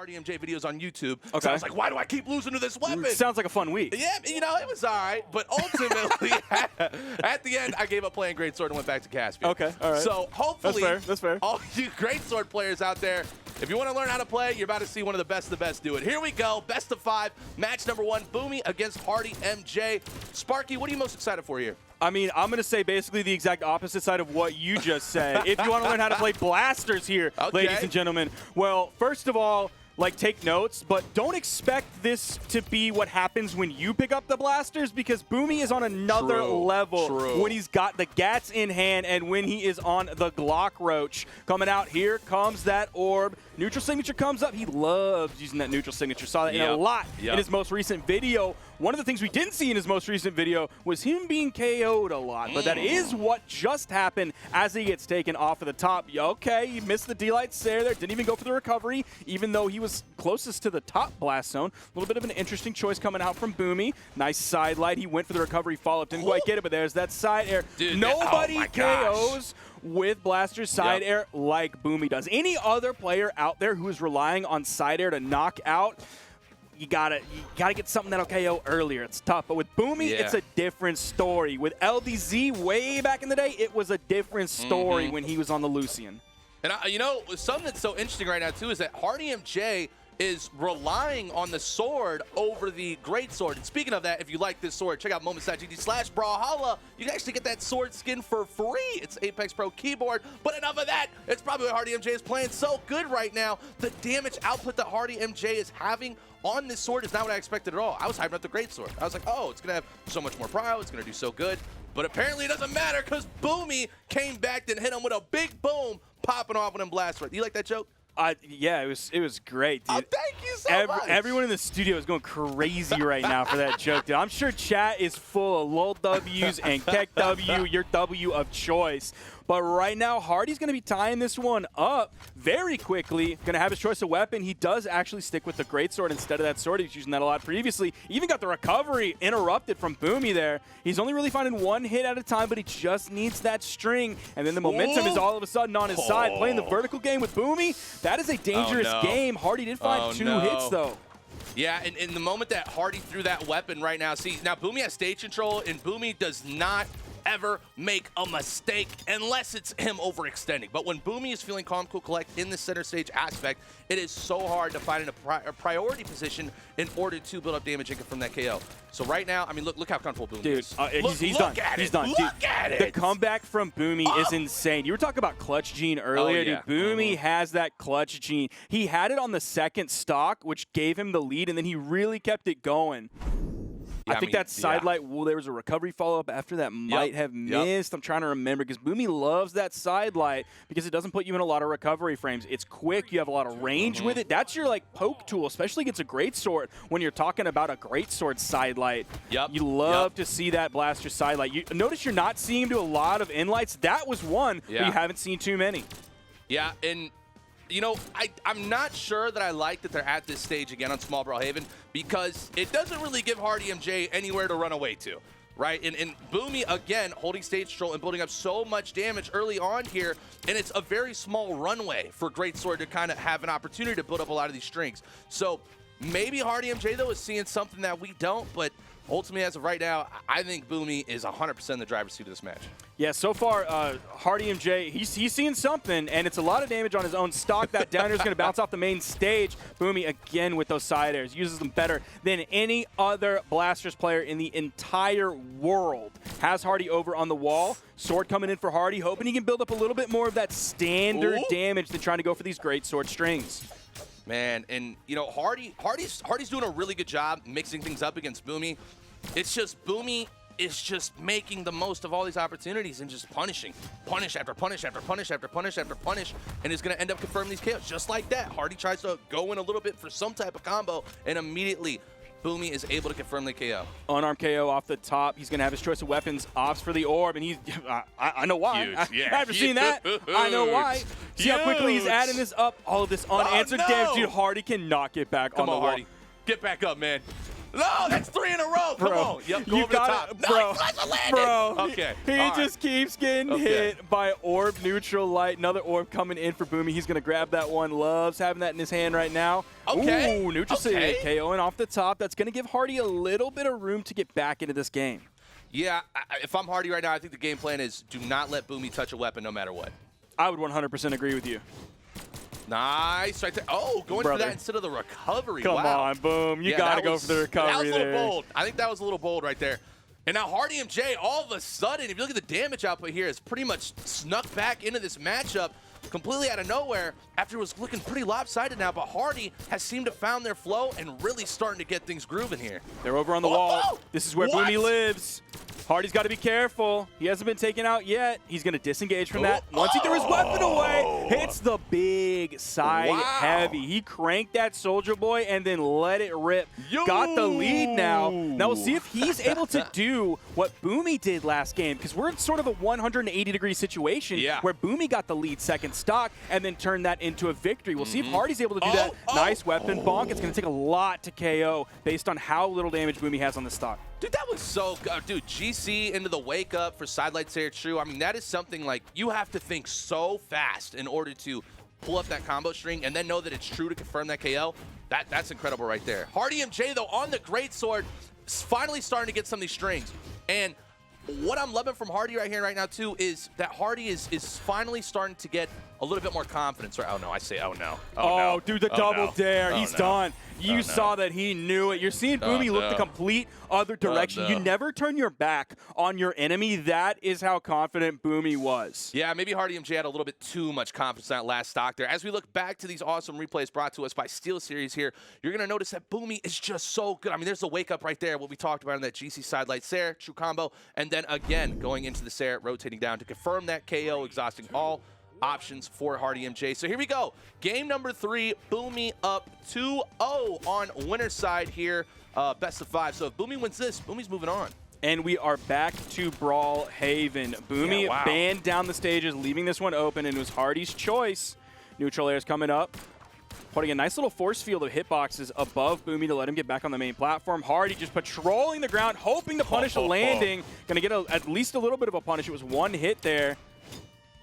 hardymj videos on YouTube. Okay. So I was like, why do I keep losing to this weapon? Sounds like a fun week. Yeah, you know, it was all right. But ultimately, at the end, I gave up playing Greatsword and went back to Caspian. Okay, all right. So hopefully, That's fair. all you Greatsword players out there, if you want to learn how to play, you're about to see one of the best do it. Here we go. Best of 5. Match number 1, Boomy against hardymj. Sparky, what are you most excited for here? I mean, I'm going to say basically the exact opposite side of what you just said. If you want to learn how to play blasters here, ladies and gentlemen. Well, first of all, like, take notes, but don't expect this to be what happens when you pick up the blasters, because Boomy is on another level when he's got the Gats in hand and when he is on the Glock Roach. Coming out, here comes that orb. Neutral signature comes up. He loves using that neutral signature. Saw that in a lot in his most recent video. One of the things we didn't see in his most recent video was him being KO'd a lot, but that is what just happened as he gets taken off of the top. Okay, he missed the D-Light Stare there, didn't even go for the recovery, even though he was closest to the top blast zone. A little bit of an interesting choice coming out from Boomy. Nice side light. He went for the recovery follow-up, didn't quite get it, but there's that side air. Dude, nobody KOs with blaster side air like Boomy does. Any other player out there who is relying on side air to knock out, you gotta get something that'll KO earlier. It's tough, but with Boomy, it's a different story. With LDZ way back in the day, it was a different story when he was on the Lucian. And you know, something that's so interesting right now too is that hardymj is relying on the sword over the greatsword. And speaking of that, if you like this sword, check out moments.gg/Brawlhalla. You can actually get that sword skin for free. It's Apex Pro keyboard. But enough of that. It's probably why hardymj is playing so good right now. The damage output that hardymj is having on this sword is not what I expected at all. I was hyping up the greatsword. I was like, oh, it's going to have so much more prio. It's going to do so good. But apparently it doesn't matter because Boomy came back and hit him with a big boom, popping off with him blast. You like that joke? Yeah, it was great, dude. Oh, thank you so much. Everyone in the studio is going crazy right now for that joke, dude. I'm sure chat is full of lol W's and Keck W, your W of choice. But right now, Hardy's going to be tying this one up very quickly. Going to have his choice of weapon. He does actually stick with the greatsword instead of that sword. He was using that a lot previously. Even got the recovery interrupted from Boomy there. He's only really finding one hit at a time, but he just needs that string. And then the momentum is all of a sudden on his side. Playing the vertical game with Boomy, that is a dangerous game. Hardy did find 2 hits, though. Yeah, and in the moment that Hardy threw that weapon right now, see, now Boomy has stage control, and Boomy does not ever make a mistake unless it's him overextending. But when Boomy is feeling calm, cool, collect in the center stage aspect, it is so hard to find a priority position in order to build up damage and confirm that KO. So right now, I mean, look how comfortable Boomy is. He's done. He's done. Look at it. The comeback from Boomy is insane. You were talking about clutch gene earlier. Dude, Boomy has that clutch gene. He had it on the second stock, which gave him the lead, and then he really kept it going. I think that side light, there was a recovery follow-up after that might have missed. I'm trying to remember because Boomy loves that side light because it doesn't put you in a lot of recovery frames. It's quick. You have a lot of range with it. That's your like poke tool, especially against a greatsword when you're talking about a greatsword side light. You love to see that blaster side light. You notice you're not seeing him do a lot of in-lights. That was one, but you haven't seen too many. Yeah, and you know, I'm not sure that I like that they're at this stage again on Small Brawlhaven because it doesn't really give hardymj anywhere to run away to, right? And Boomy, again, holding stage control and building up so much damage early on here, and it's a very small runway for Greatsword to kind of have an opportunity to build up a lot of these strings. So maybe hardymj, though, is seeing something that we don't, but ultimately, as of right now, I think Boomy is 100% in the driver's seat of this match. Yeah, so far, hardymj, he's seeing something, and it's a lot of damage on his own stock. That down air is going to bounce off the main stage. Boomy, again, with those side airs, uses them better than any other Blasters player in the entire world. Has Hardy over on the wall. Sword coming in for Hardy, hoping he can build up a little bit more of that standard damage than trying to go for these great sword strings. Man, and you know, Hardy's doing a really good job mixing things up against Boomy. It's just Boomy is just making the most of all these opportunities and just punishing. Punish after punish after punish after punish after punish, and is going to end up confirming these KOs just like that. Hardy tries to go in a little bit for some type of combo, and immediately Boomy is able to confirm the KO. Unarmed KO off the top. He's going to have his choice of weapons. Opts for the orb, and he's I know why. After seeing that, I know why. See how quickly he's adding this up. All of this unanswered damage. Dude, Hardy cannot get back on the wall. Hardy. Get back up, man. No, that's 3 in a row. Come on. Yep, go you over the top. Bro, No, he flash landed. bro. Okay. He just keeps getting hit by orb neutral light. Another orb coming in for Boomy. He's going to grab that one. Loves having that in his hand right now. Okay. Ooh, neutral city. KOing off the top. That's going to give Hardy a little bit of room to get back into this game. Yeah, if I'm Hardy right now, I think the game plan is do not let Boomy touch a weapon no matter what. I would 100% agree with you. Nice right there. Oh, going for that instead of the recovery. Come on, Boom. You got to go for the recovery. That was a little there. bold. I think that was a little bold right there. And now hardymj, all of a sudden, if you look at the damage output here, is pretty much snuck back into this matchup completely out of nowhere after it was looking pretty lopsided now. But Hardy has seemed to found their flow and really starting to get things grooving here. They're over on the wall. This is where Boomy lives. Hardy's got to be careful. He hasn't been taken out yet. He's going to disengage from that. Once he threw his weapon away, hits the big side heavy. He cranked that Soldier Boy and then let it rip. Got the lead now. Now we'll see if he's able to do what Boomy did last game, because we're in sort of a 180-degree situation where Boomy got the lead second stock and then turned that into a victory. We'll see if Hardy's able to do that. Nice weapon bonk. It's going to take a lot to KO based on how little damage Boomy has on the stock. Dude, that was so good. Dude, GC into the wake up for sidelight Sarah True. I mean, that is something like you have to think so fast in order to pull up that combo string and then know that it's true to confirm that KO. That's incredible right there. hardymj, though, on the greatsword, finally starting to get some of these strings. And what I'm loving from Hardy right here right now, too, is that Hardy is finally starting to get a little bit more confidence. Right? Oh, no, I say, oh, no. Oh, no. Dude, the double dare. He's done. You no. saw that he knew it. You're seeing Boomy look the complete other direction. You never turn your back on your enemy. That is how confident Boomy was. Yeah, maybe hardymj had a little bit too much confidence in that last stock there. As we look back to these awesome replays brought to us by SteelSeries here, you're going to notice that Boomy is just so good. I mean, there's the wake up right there, what we talked about in that GC sidelight Sarah, true combo, and then again, going into the Sarah, rotating down to confirm that KO, exhausting all options for hardymj. So here we go. Game number 3, Boomy up 2-0 on winner's side here. Best of 5. So if Boomy wins this, Boomy's moving on. And we are back to Brawlhaven. Boomy banned down the stages, leaving this one open, and it was Hardy's choice. Neutral air is coming up, putting a nice little force field of hitboxes above Boomy to let him get back on the main platform. Hardy just patrolling the ground, hoping to punish a landing. Going to get at least a little bit of a punish. It was one hit there.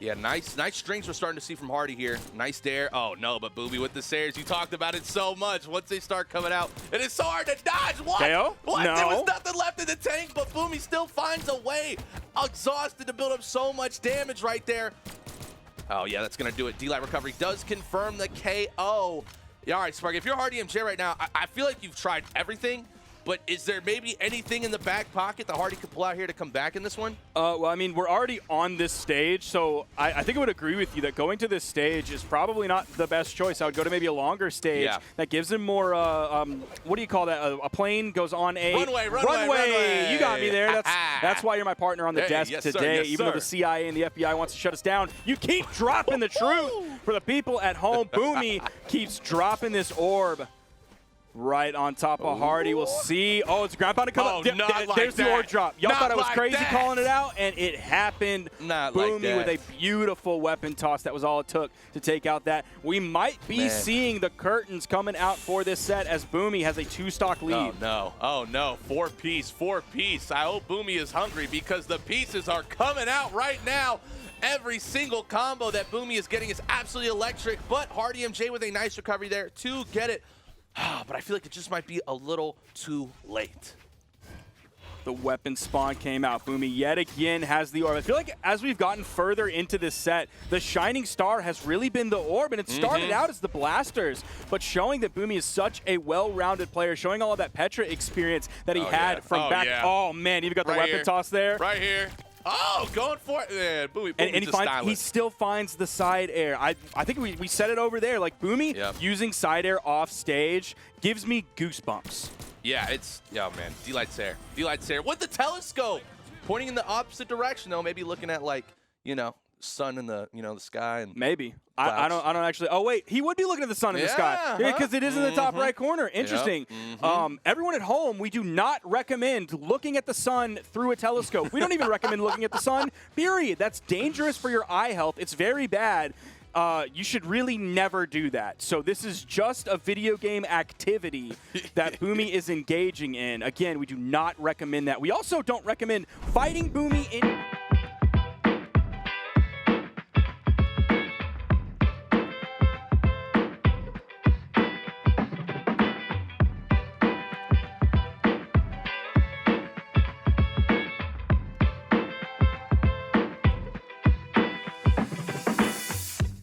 Yeah, nice strings we're starting to see from Hardy here. Nice dare. Oh, no, but Boomy with the Sares. You talked about it so much. Once they start coming out, it is so hard to dodge. What? KO? What? No. There was nothing left in the tank, but Boomy still finds a way. Exhausted to build up so much damage right there. Oh, yeah, that's going to do it. D-Light recovery does confirm the KO. Yeah, all right, Spark, if you're hardymj right now, I feel like you've tried everything. But is there maybe anything in the back pocket that Hardy could pull out here to come back in this one? Well, I mean, we're already on this stage, so I think I would agree with you that going to this stage is probably not the best choice. I would go to maybe a longer stage that gives him more, what do you call that? A plane goes on a runway. You got me there. That's why you're my partner on the desk today. Even though the CIA and the FBI wants to shut us down, you keep dropping the truth for the people at home. Boomy keeps dropping this orb. Right on top of Hardy. We'll see. Oh, it's a ground pound to come up. There's the orb drop. Y'all thought I was crazy calling it out, and it happened. Boomy with a beautiful weapon toss. That was all it took to take out that. We might be seeing the curtains coming out for this set as Boomy has a 2-stock lead. Oh, no. Oh, no. 4-piece. I hope Boomy is hungry because the pieces are coming out right now. Every single combo that Boomy is getting is absolutely electric, but hardymj with a nice recovery there to get it. But I feel like it just might be a little too late. The weapon spawn came out. Boomy yet again has the orb. I feel like as we've gotten further into this set, the shining star has really been the orb, and it started out as the blasters, but showing that Boomy is such a well-rounded player, showing all of that Petra experience that he had from back. Oh, man, you've got the weapon toss there. Right here. Oh, going for it. Yeah, Boomy and he still finds the side air. I think we said it over there. Like, Boomy using side air off stage gives me goosebumps. Yeah, man. D-Light Sarah. D-Light Sarah with the telescope. Pointing in the opposite direction, though. Maybe looking at, like, you know, sun in the, the sky. And maybe. I don't actually. Oh, wait. He would be looking at the sun in the sky. Because it is in the top right corner. Interesting. Everyone at home, we do not recommend looking at the sun through a telescope. We don't even recommend looking at the sun, period. That's dangerous for your eye health. It's very bad. you should really never do that. So this is just a video game activity that Boomy is engaging in. Again, we do not recommend that. We also don't recommend fighting Boomy in...